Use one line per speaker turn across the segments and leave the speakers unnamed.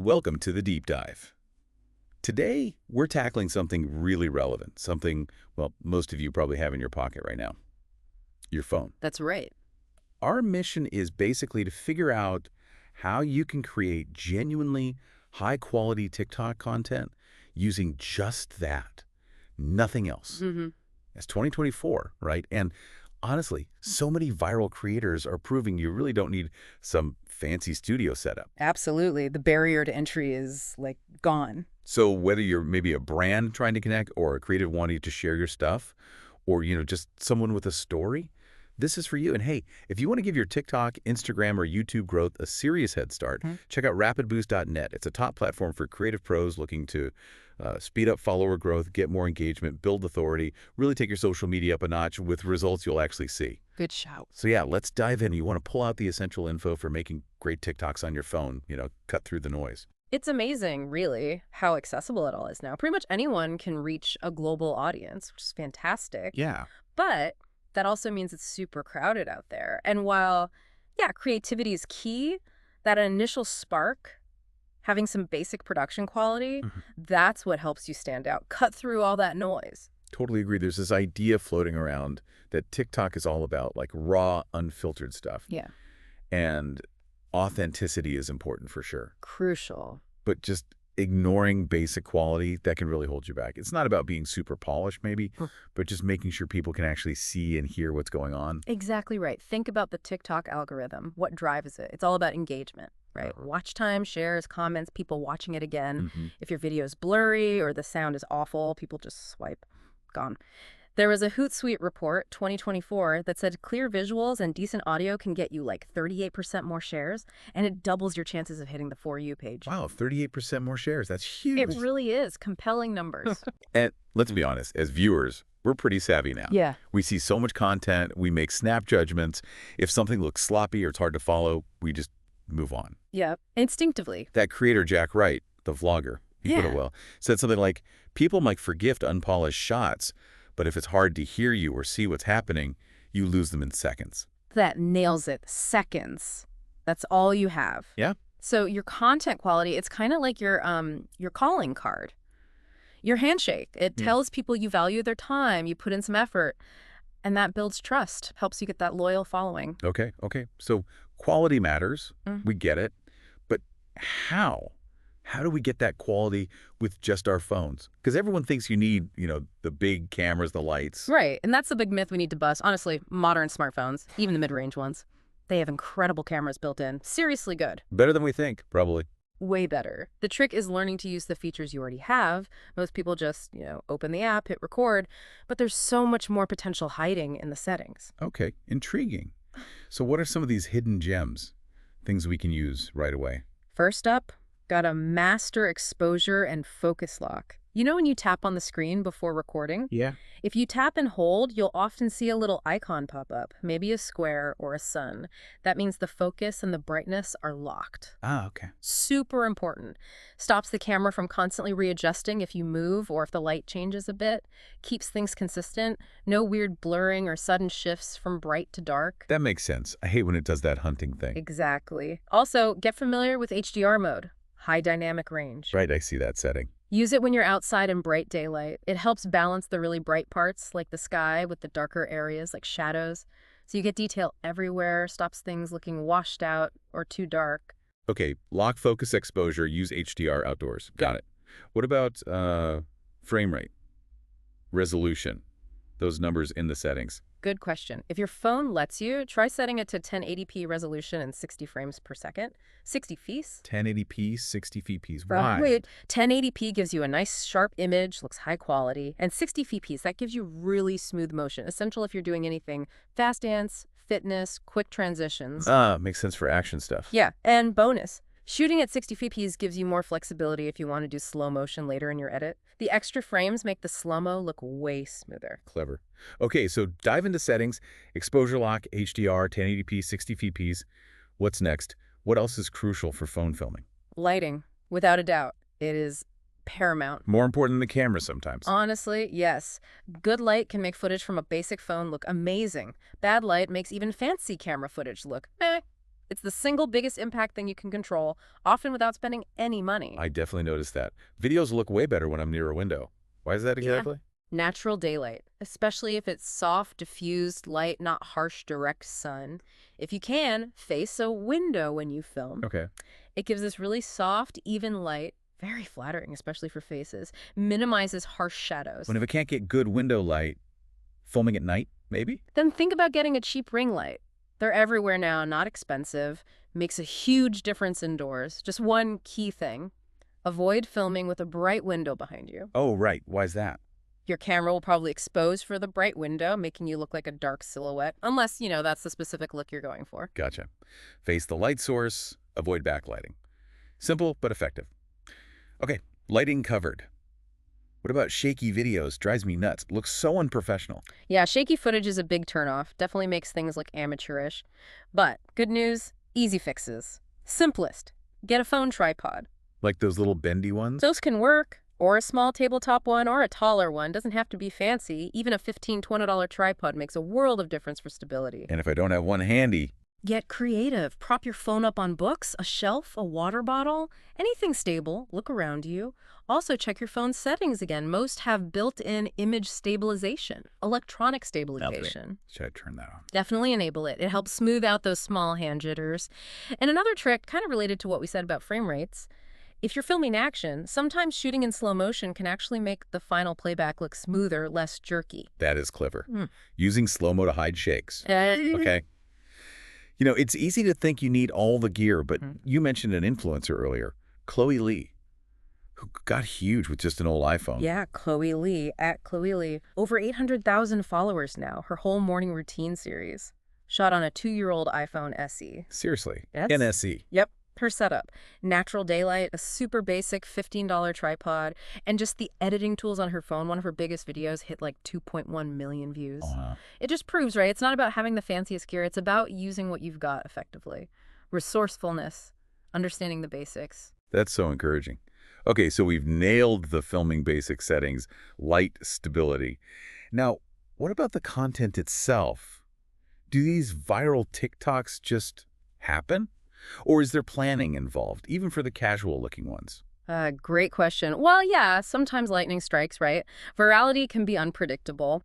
Welcome to the Deep Dive. Today, we're tackling something really relevant, something, well, most of you probably have in your pocket right now, your phone.
That's right.
Our mission is basically to figure out how you can create genuinely high-quality TikTok content using just that, nothing else.
hmm
It's 2024, right? And honestly, so many viral creators are proving you really don't need some fancy studio setup.
Absolutely. The barrier to entry is like gone.
So whether you're maybe a brand trying to connect or a creative wanting to share your stuff or, just someone with a story, this is for you. And hey, if you want to give your TikTok, Instagram, or YouTube growth a serious head start, check out rapidboost.net. It's a top platform for creative pros looking to speed up follower growth, get more engagement, build authority, really take your social media up a notch with results you'll actually see.
Good shout.
So yeah, let's dive in. You want to pull out the essential info for making great TikToks on your phone, cut through the noise.
It's amazing, really, how accessible it all is now. Pretty much anyone can reach a global audience, which is fantastic.
Yeah.
But that also means it's super crowded out there. And while, creativity is key, that initial spark, having some basic production quality, that's what helps you stand out. Cut through all that noise.
Totally agree. There's this idea floating around that TikTok is all about like raw, unfiltered stuff.
Yeah.
And authenticity is important for sure.
Crucial.
But just ignoring basic quality, that can really hold you back. It's not about being super polished maybe, but just making sure people can actually see and hear what's going on.
Exactly right. Think about the TikTok algorithm. What drives it? It's all about engagement, right? Watch time, shares, comments, people watching it again. If your video is blurry or the sound is awful, people just swipe. Gone. There was a Hootsuite report, 2024, that said clear visuals and decent audio can get you like 38% more shares, and it doubles your chances of hitting the For You page.
Wow, 38% more shares. That's huge.
It really is. Compelling numbers.
And let's be honest, as viewers, we're pretty savvy now.
Yeah.
We see so much content, we make snap judgments. If something looks sloppy or it's hard to follow, we just move on.
Yeah. Instinctively.
That creator, Jack Wright, the vlogger, he put it well, said something like, people might forgive unpolished shots, but if it's hard to hear you or see what's happening, you lose them in seconds.
That nails it. Seconds. That's all you have.
Yeah.
So your content quality, it's kind of like your calling card. Your handshake. It tells people you value their time, you put in some effort, and that builds trust, helps you get that loyal following.
Okay. So quality matters. We get it. But how? How do we get that quality with just our phones? Because everyone thinks you need, the big cameras, the lights.
Right. And that's the big myth we need to bust. Honestly, modern smartphones, even the mid-range ones, they have incredible cameras built in. Seriously good.
Better than we think, probably.
Way better. The trick is learning to use the features you already have. Most people just, open the app, hit record, but there's so much more potential hiding in the settings.
Okay, intriguing. So what are some of these hidden gems, things we can use right away?
First up, got a master exposure and focus lock. You know when you tap on the screen before recording?
Yeah.
If you tap and hold, you'll often see a little icon pop up, maybe a square or a sun. That means the focus and the brightness are locked.
Ah, okay.
Super important. Stops the camera from constantly readjusting if you move or if the light changes a bit. Keeps things consistent. No weird blurring or sudden shifts from bright to dark.
That makes sense. I hate when it does that hunting thing.
Exactly. Also, get familiar with HDR mode. High dynamic range.
Right, I see that setting.
Use it when you're outside in bright daylight. It helps balance the really bright parts, like the sky, with the darker areas, like shadows. So you get detail everywhere, stops things looking washed out or too dark.
Okay, lock focus exposure, use HDR outdoors. Got it. What about frame rate, resolution, those numbers in the settings?
Good question. If your phone lets you, try setting it to 1080p resolution and 60 frames per second. 60 fps?
1080p, 60 fps. Why?
Wait, 1080p gives you a nice sharp image, looks high quality, and 60 fps, that gives you really smooth motion, essential if you're doing anything fast dance, fitness, quick transitions.
Makes sense for action stuff.
Yeah, and bonus. Shooting at 60 fps gives you more flexibility if you want to do slow motion later in your edit. The extra frames make the slow-mo look way smoother.
Clever. Okay, so dive into settings, exposure lock, HDR, 1080p, 60 fps. What's next? What else is crucial for phone filming?
Lighting, without a doubt. It is paramount.
More important than the camera sometimes.
Honestly, yes. Good light can make footage from a basic phone look amazing. Bad light makes even fancy camera footage look It's the single biggest impact thing you can control, often without spending any money.
I definitely noticed that. Videos look way better when I'm near a window. Why is that exactly?
Natural daylight, especially if it's soft, diffused light, not harsh, direct sun. If you can, face a window when you film.
Okay.
It gives this really soft, even light, very flattering, especially for faces, minimizes harsh shadows.
If I can't get good window light, filming at night, maybe?
Then think about getting a cheap ring light. They're everywhere now, not expensive, makes a huge difference indoors. Just one key thing: avoid filming with a bright window behind you.
Oh, right. Why is that?
Your camera will probably expose for the bright window, making you look like a dark silhouette, unless, that's the specific look you're going for.
Gotcha. Face the light source, avoid backlighting. Simple but effective. Okay, lighting covered. What about shaky videos? Drives me nuts. Looks so unprofessional.
Yeah, shaky footage is a big turnoff. Definitely makes things look amateurish. But good news, easy fixes. Simplest, get a phone tripod.
Like those little bendy ones?
Those can work. Or a small tabletop one, or a taller one. Doesn't have to be fancy. Even a $15, $20 tripod makes a world of difference for stability.
And if I don't have one handy...
Get creative. Prop your phone up on books, a shelf, a water bottle, anything stable. Look around you. Also, check your phone's settings again. Most have built-in image stabilization, electronic stabilization.
Should I turn that on?
Definitely enable it. It helps smooth out those small hand jitters. And another trick, kind of related to what we said about frame rates, if you're filming action, sometimes shooting in slow motion can actually make the final playback look smoother, less jerky.
That is clever. Using slow-mo to hide shakes. Okay. It's easy to think you need all the gear, but you mentioned an influencer earlier, Chloe Lee, who got huge with just an old iPhone.
Yeah, Chloe Lee, at Chloe Lee. Over 800,000 followers now, her whole morning routine series. Shot on a 2-year-old iPhone SE.
Seriously?
Yes.
NSE.
Yep. Her setup: natural daylight, a super basic $15 tripod, and just the editing tools on her phone. One of her biggest videos hit like 2.1 million views.
Wow.
It just proves, right? It's not about having the fanciest gear. It's about using what you've got effectively. Resourcefulness, understanding the basics.
That's so encouraging. Okay, so we've nailed the filming basic settings, light, stability. Now, what about the content itself? Do these viral TikToks just happen? Or is there planning involved, even for the casual-looking ones?
Great question. Well, yeah, sometimes lightning strikes, right? Virality can be unpredictable,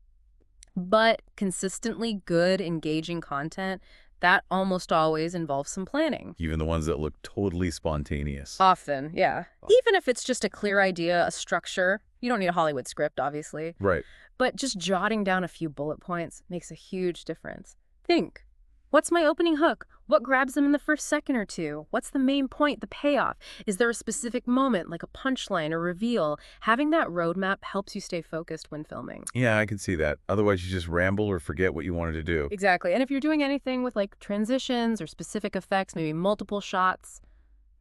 but consistently good, engaging content, that almost always involves some planning.
Even the ones that look totally spontaneous.
Often, yeah. Even if it's just a clear idea, a structure. You don't need a Hollywood script, obviously.
Right.
But just jotting down a few bullet points makes a huge difference. Think. What's my opening hook? What grabs them in the first second or two? What's the main point, the payoff? Is there a specific moment, like a punchline or reveal? Having that roadmap helps you stay focused when filming.
Yeah, I can see that. Otherwise, you just ramble or forget what you wanted to do.
Exactly. And if you're doing anything with like transitions or specific effects, maybe multiple shots,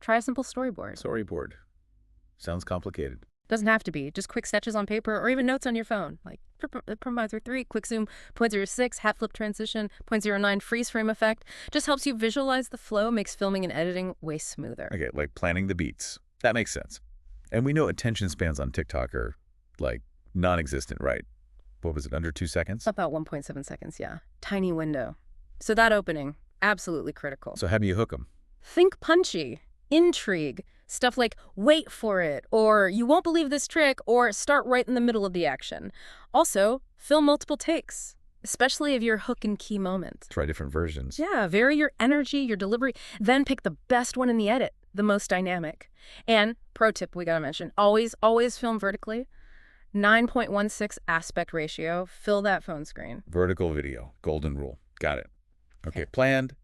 try a simple storyboard.
Storyboard. Sounds complicated.
Doesn't have to be. Just quick sketches on paper or even notes on your phone. Like Promizer 3, quick zoom, 0.06, hat flip transition, 0.09, freeze frame effect. Just helps you visualize the flow, makes filming and editing way smoother.
Okay, like planning the beats. That makes sense. And we know attention spans on TikTok are, like, non-existent, right? What was it, under 2 seconds?
About 1.7 seconds, yeah. Tiny window. So that opening, absolutely critical.
So how do you hook them?
Think punchy, intrigue, stuff like wait for it, or you won't believe this trick, or start right in the middle of the action. Also, film multiple takes, especially if you're hook and key moment.
Try different versions.
Yeah, vary your energy, your delivery, then pick the best one in the edit, the most dynamic. And pro tip we gotta mention, always film vertically. 9.16 aspect ratio, fill that phone screen.
Vertical video, golden rule. Got it. Okay, planned,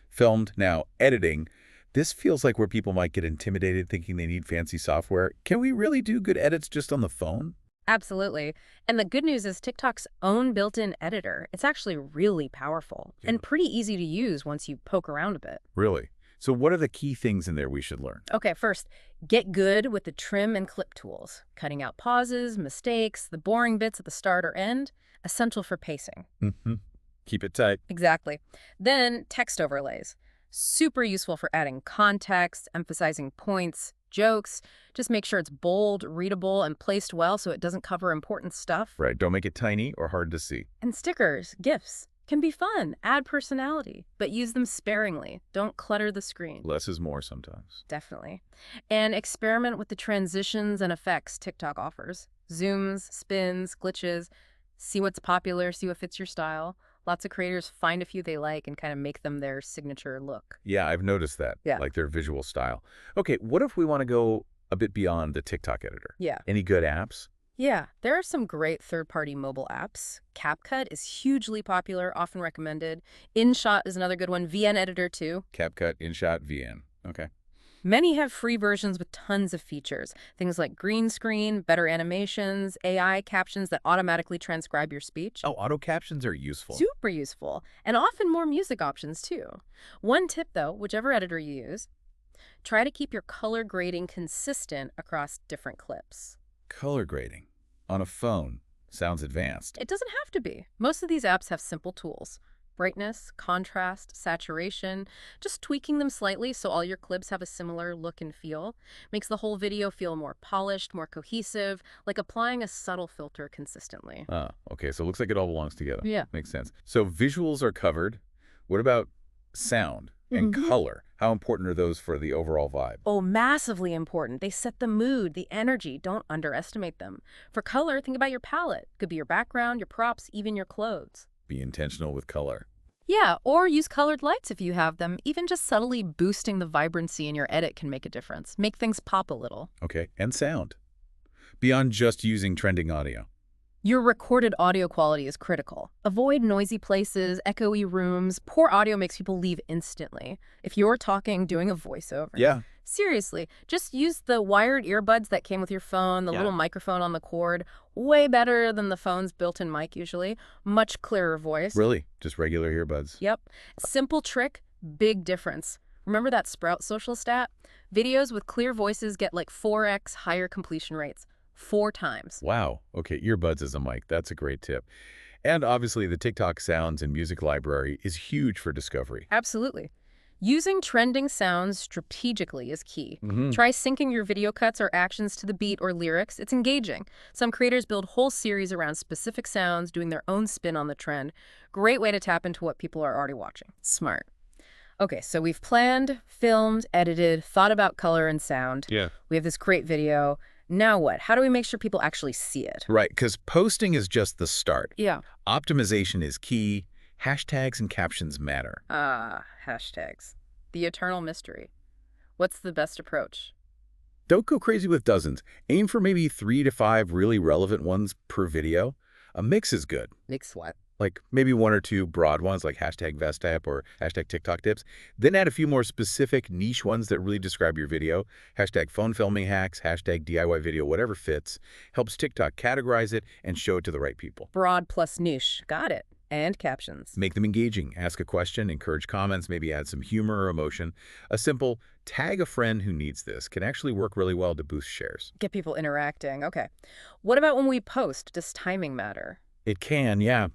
filmed, now editing. This feels like where people might get intimidated thinking they need fancy software. Can we really do good edits just on the phone?
Absolutely. And the good news is TikTok's own built-in editor. It's actually really powerful and pretty easy to use once you poke around a bit.
Really? So what are the key things in there we should learn?
Okay, first, get good with the trim and clip tools. Cutting out pauses, mistakes, the boring bits at the start or end, essential for pacing.
Keep it tight.
Exactly. Then text overlays. Super useful for adding context, emphasizing points, jokes. Just make sure it's bold, readable, and placed well so it doesn't cover important stuff.
Right. Don't make it tiny or hard to see.
And stickers, GIFs. can be fun, add personality, but use them sparingly. Don't clutter the screen.
Less is more sometimes.
Definitely. And experiment with the transitions and effects TikTok offers. Zooms, spins, glitches. See what's popular, see what fits your style. Lots of creators find a few they like and kind of make them their signature look.
Yeah, I've noticed that,
Yeah.
like their visual style. Okay, what if we want to go a bit beyond the TikTok editor?
Yeah.
Any good apps?
Yeah, there are some great third-party mobile apps. CapCut is hugely popular, often recommended. InShot is another good one. VN Editor, too.
CapCut, InShot, VN. Okay.
Many have free versions with tons of features. Things like green screen, better animations, AI captions that automatically transcribe your speech.
Oh, auto captions are useful.
Super useful. And often more music options, too. One tip, though, whichever editor you use, try to keep your color grading consistent across different clips.
Color grading on a phone sounds advanced.
It doesn't have to be. Most of these apps have simple tools. Brightness, contrast, saturation, just tweaking them slightly so all your clips have a similar look and feel makes the whole video feel more polished, more cohesive, like applying a subtle filter consistently.
Okay, so it looks like it all belongs together.
Yeah.
Makes sense. So visuals are covered. What about sound and color? How important are those for the overall vibe?
Oh, massively important. They set the mood, the energy. Don't underestimate them. For color, think about your palette. Could be your background, your props, even your clothes.
Be intentional with color.
Yeah, or use colored lights if you have them. Even just subtly boosting the vibrancy in your edit can make a difference. Make things pop a little.
Okay, and sound. Beyond just using trending audio.
Your recorded audio quality is critical. Avoid noisy places, echoey rooms. Poor audio makes people leave instantly. If you're talking, doing a voiceover.
Yeah.
Seriously, just use the wired earbuds that came with your phone, the
Yeah.
little microphone on the cord. Way better than the phone's built-in mic usually. Much clearer voice.
Really? Just regular earbuds?
Yep. Simple trick, big difference. Remember that Sprout Social stat? Videos with clear voices get like 4x higher completion rates. 4 times.
Wow. Okay, earbuds as a mic. That's a great tip. And obviously the TikTok sounds and music library is huge for discovery.
Absolutely. Using trending sounds strategically is key.
Mm-hmm.
Try syncing your video cuts or actions to the beat or lyrics. It's engaging. Some creators build whole series around specific sounds, doing their own spin on the trend. Great way to tap into what people are already watching. Smart. Okay, so we've planned, filmed, edited, thought about color and sound.
Yeah.
We have this great video. Now what? How do we make sure people actually see it?
Right, because posting is just the start.
Yeah.
Optimization is key. Hashtags and captions matter.
Hashtags. The eternal mystery. What's the best approach?
Don't go crazy with dozens. Aim for maybe 3 to 5 really relevant ones per video. A mix is good.
Mix what?
Like maybe 1 or 2 broad ones like hashtag Vestap or hashtag TikTok tips. Then add a few more specific niche ones that really describe your video. Hashtag phone filming hacks, hashtag DIY video, whatever fits. Helps TikTok categorize it and show it to the right people.
Broad plus niche. Got it. And captions.
Make them engaging. Ask a question, encourage comments, maybe add some humor or emotion. A simple tag a friend who needs this can actually work really well to boost shares.
Get people interacting. Okay. What about when we post? Does timing matter?
It can, yeah.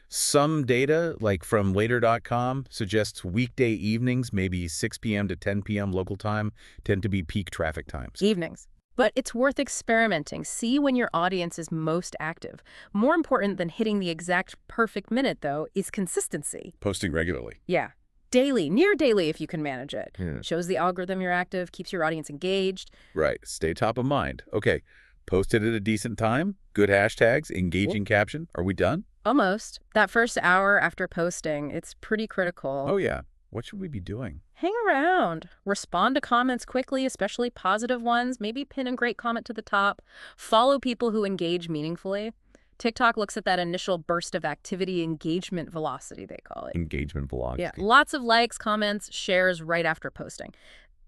Some data, like from later.com, suggests weekday evenings, maybe 6 p.m. to 10 p.m. local time, tend to be peak traffic times.
Evenings. But it's worth experimenting. See when your audience is most active. More important than hitting the exact perfect minute, though, is consistency.
Posting regularly.
Yeah. Daily, near daily if you can manage it.
Yeah.
Shows the algorithm you're active, keeps your audience engaged.
Right. Stay top of mind. Okay. Posted at a decent time, good hashtags, engaging caption. Are we done?
Almost. That first hour after posting, it's pretty critical.
Oh, yeah. What should we be doing?
Hang around. Respond to comments quickly, especially positive ones. Maybe pin a great comment to the top. Follow people who engage meaningfully. TikTok looks at that initial burst of activity, engagement velocity, they call it.
Engagement velocity.
Yeah, lots of likes, comments, shares right after posting.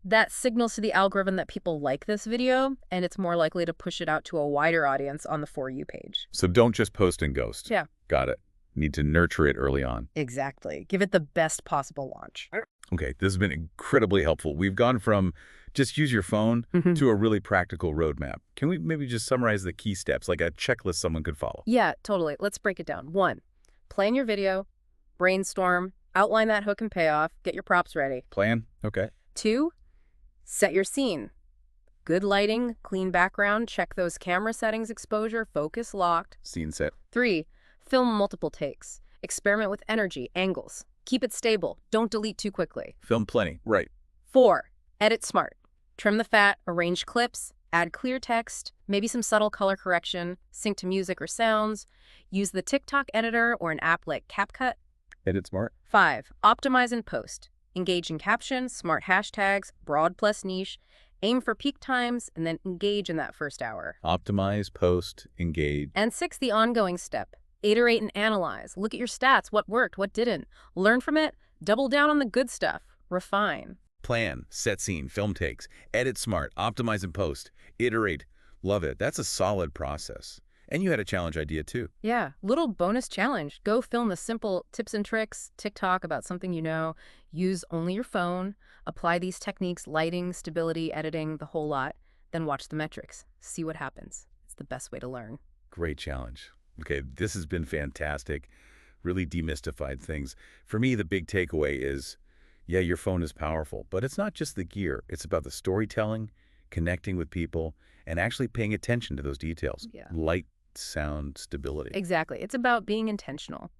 That signals to the algorithm that people like this video, and it's more likely to push it out to a wider audience on the For You page.
So don't just post and ghost.
Yeah.
Got it. Need to nurture it early on.
Exactly. Give it the best possible launch.
Okay, this has been incredibly helpful. We've gone from just use your phone to a really practical roadmap. Can we maybe just summarize the key steps, like a checklist someone could follow?
Yeah, totally. Let's break it down. 1, plan your video, brainstorm, outline that hook and payoff, get your props ready.
Plan? Okay.
2, set your scene. Good lighting, clean background, check those camera settings, exposure, focus locked.
Scene set.
3, film multiple takes. Experiment with energy, angles. Keep it stable. Don't delete too quickly.
Film plenty. Right.
4. Edit smart. Trim the fat, arrange clips, add clear text, maybe some subtle color correction, sync to music or sounds. Use the TikTok editor or an app like CapCut.
Edit smart.
5. Optimize and post. Engage in captions, smart hashtags, broad plus niche. Aim for peak times, and then engage in that first hour.
Optimize, post, engage.
And 6, the ongoing step. Iterate and analyze. Look at your stats, what worked, what didn't. Learn from it, double down on the good stuff. Refine.
Plan, set scene, film takes, edit smart, optimize and post, iterate. Love it. That's a solid process. And you had a challenge idea too.
Yeah, little bonus challenge. Go film the simple tips and tricks, TikTok about something you know. Use only your phone. Apply these techniques, lighting, stability, editing, the whole lot. Then watch the metrics. See what happens. It's the best way to learn.
Great challenge. Okay, this has been fantastic. Really demystified things. For me, the big takeaway is, yeah, your phone is powerful, but it's not just the gear. It's about the storytelling, connecting with people, and actually paying attention to those details.
Yeah.
Light, sound, stability.
Exactly. It's about being intentional.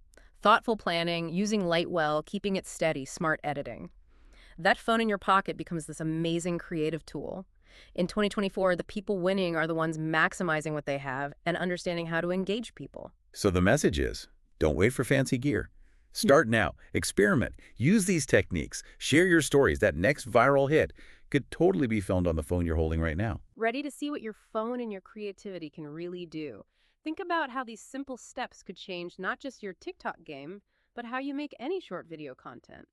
Thoughtful planning, using light well, keeping it steady, smart editing. That phone in your pocket becomes this amazing creative tool. In 2024, the people winning are the ones maximizing what they have and understanding how to engage people.
So the message is, don't wait for fancy gear. Start now. Experiment. Use these techniques. Share your stories. That next viral hit could totally be filmed on the phone you're holding right now.
Ready to see what your phone and your creativity can really do? Think about how these simple steps could change not just your TikTok game, but how you make any short video content.